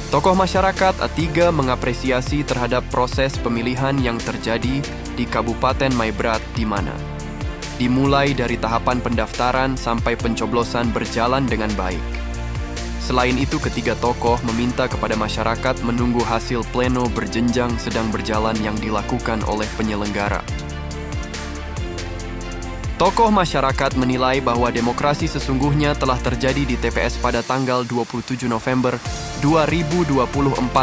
Tokoh masyarakat A3 mengapresiasi terhadap proses pemilihan yang terjadi di Kabupaten Maibrat di mana dimulai dari tahapan pendaftaran sampai pencoblosan berjalan dengan baik. Selain itu, ketiga tokoh meminta kepada masyarakat menunggu hasil pleno berjenjang sedang berjalan yang dilakukan oleh penyelenggara. Tokoh masyarakat menilai bahwa demokrasi sesungguhnya telah terjadi di TPS pada tanggal 27 November 2024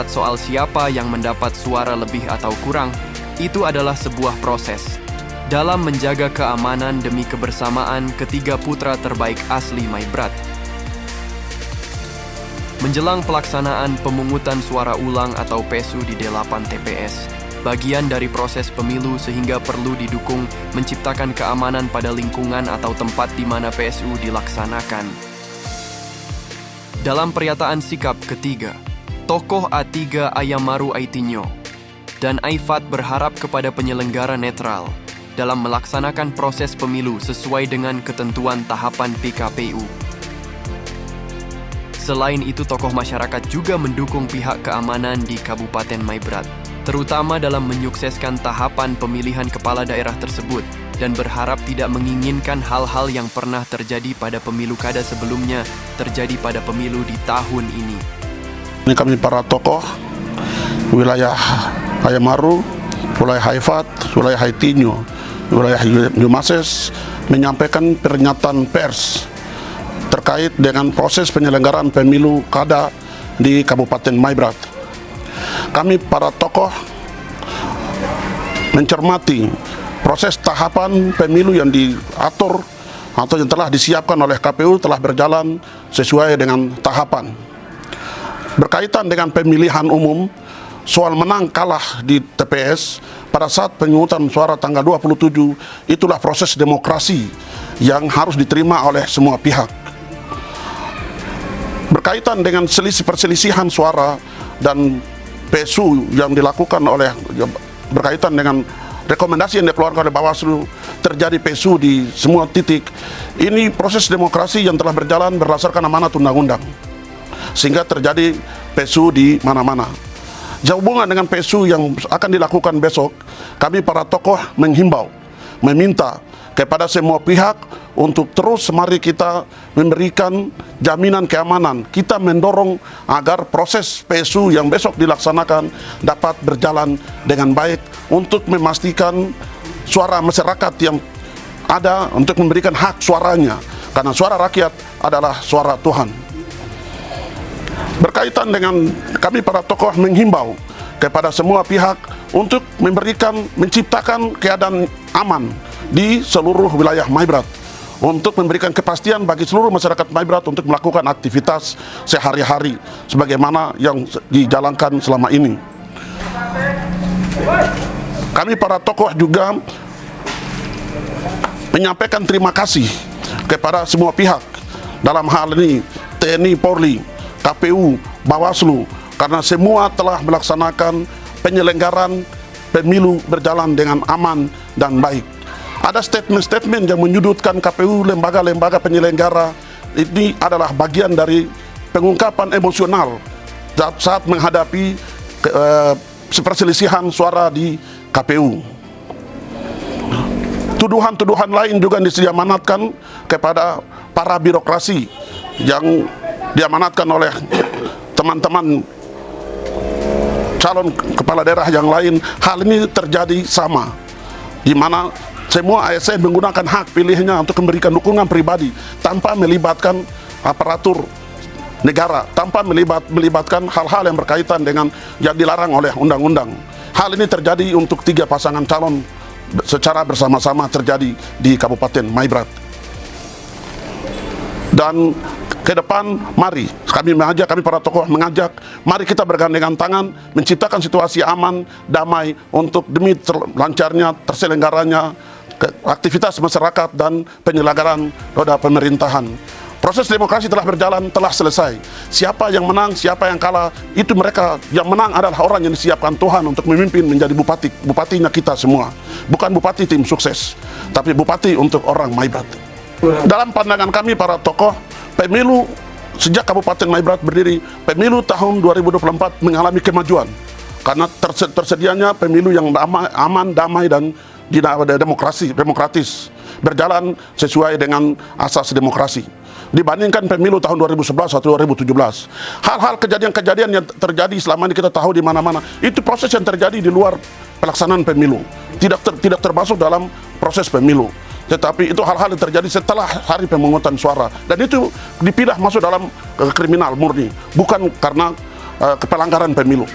soal siapa yang mendapat suara lebih atau kurang. Itu adalah sebuah proses dalam menjaga keamanan demi kebersamaan ketiga putra terbaik asli Maibrat. Menjelang pelaksanaan pemungutan suara ulang atau PSU di 8 TPS, bagian dari proses pemilu sehingga perlu didukung menciptakan keamanan pada lingkungan atau tempat di mana PSU dilaksanakan. Dalam pernyataan sikap ketiga, tokoh A3 Ayamaru Aitinho dan Aifat berharap kepada penyelenggara netral dalam melaksanakan proses pemilu sesuai dengan ketentuan tahapan PKPU. Selain itu, tokoh masyarakat juga mendukung pihak keamanan di Kabupaten Maibrat, terutama dalam menyukseskan tahapan pemilihan kepala daerah tersebut dan berharap tidak menginginkan hal-hal yang pernah terjadi pada pemilu kada sebelumnya terjadi pada pemilu di tahun ini. Ini kami para tokoh wilayah Ayamaru, wilayah Aifat, wilayah Aitinho, wilayah Jumases menyampaikan pernyataan pers terkait dengan proses penyelenggaraan pemilu kada di Kabupaten Maibrat. Kami para tokoh mencermati proses tahapan pemilu yang diatur atau yang telah disiapkan oleh KPU telah berjalan sesuai dengan tahapan. Berkaitan dengan pemilihan umum, soal menang kalah di TPS pada saat pemungutan suara tanggal 27, itulah proses demokrasi yang harus diterima oleh semua pihak. Berkaitan dengan perselisihan suara dan PSU yang dilakukan oleh berkaitan dengan rekomendasi yang dikeluarkan oleh Bawaslu, terjadi PSU di semua titik. Ini proses demokrasi yang telah berjalan berdasarkan amanat undang-undang, sehingga terjadi PSU di mana-mana. Sehubungan dengan PSU yang akan dilakukan besok, kami para tokoh menghimbau, meminta kepada semua pihak untuk terus mari kita memberikan jaminan keamanan. Kita mendorong agar proses PSU yang besok dilaksanakan dapat berjalan dengan baik untuk memastikan suara masyarakat yang ada untuk memberikan hak suaranya, karena suara rakyat adalah suara Tuhan. Berkaitan dengan kami para tokoh menghimbau kepada semua pihak untuk menciptakan keadaan aman di seluruh wilayah Maibrat, untuk memberikan kepastian bagi seluruh masyarakat Maibrat untuk melakukan aktivitas sehari-hari sebagaimana yang dijalankan selama ini. Kami para tokoh juga menyampaikan terima kasih kepada semua pihak, dalam hal ini TNI Polri, KPU, Bawaslu, karena semua telah melaksanakan penyelenggaraan pemilu berjalan dengan aman dan baik. Ada statement-statement yang menyudutkan KPU, lembaga-lembaga penyelenggara. Ini adalah bagian dari pengungkapan emosional saat menghadapi perselisihan suara di KPU. Tuduhan-tuduhan lain juga diamanatkan kepada para birokrasi yang diamanatkan oleh teman-teman calon kepala daerah yang lain. Hal ini terjadi sama, di mana semua ASN menggunakan hak pilihnya untuk memberikan dukungan pribadi tanpa melibatkan aparatur negara, tanpa melibatkan hal-hal yang berkaitan dengan yang dilarang oleh undang-undang. Hal ini terjadi untuk 3 pasangan calon secara bersama-sama terjadi di Kabupaten Maibrat. Dan ke depan, mari kami para tokoh mengajak, mari kita bergandengan tangan menciptakan situasi aman, damai untuk demi lancarnya terselenggaranya aktivitas masyarakat dan penyelenggaraan roda pemerintahan. Proses demokrasi telah berjalan, telah selesai. Siapa yang menang, siapa yang kalah, itu mereka. Yang menang adalah orang yang disiapkan Tuhan untuk memimpin menjadi bupati. Bupatinya kita semua, bukan bupati tim sukses, tapi bupati untuk orang Maibrat. Dalam pandangan kami para tokoh, pemilu sejak Kabupaten Maibrat berdiri, pemilu tahun 2024 mengalami kemajuan karena tersedianya pemilu yang aman, damai, dan demokratis, berjalan sesuai dengan asas demokrasi. Dibandingkan pemilu tahun 2011 atau 2017, hal-hal kejadian-kejadian yang terjadi selama ini kita tahu di mana-mana, itu proses yang terjadi di luar pelaksanaan pemilu, tidak termasuk dalam proses pemilu. Tetapi itu hal-hal yang terjadi setelah hari pemungutan suara, dan itu dipindah masuk dalam kriminal murni, bukan karena pelanggaran pemilu.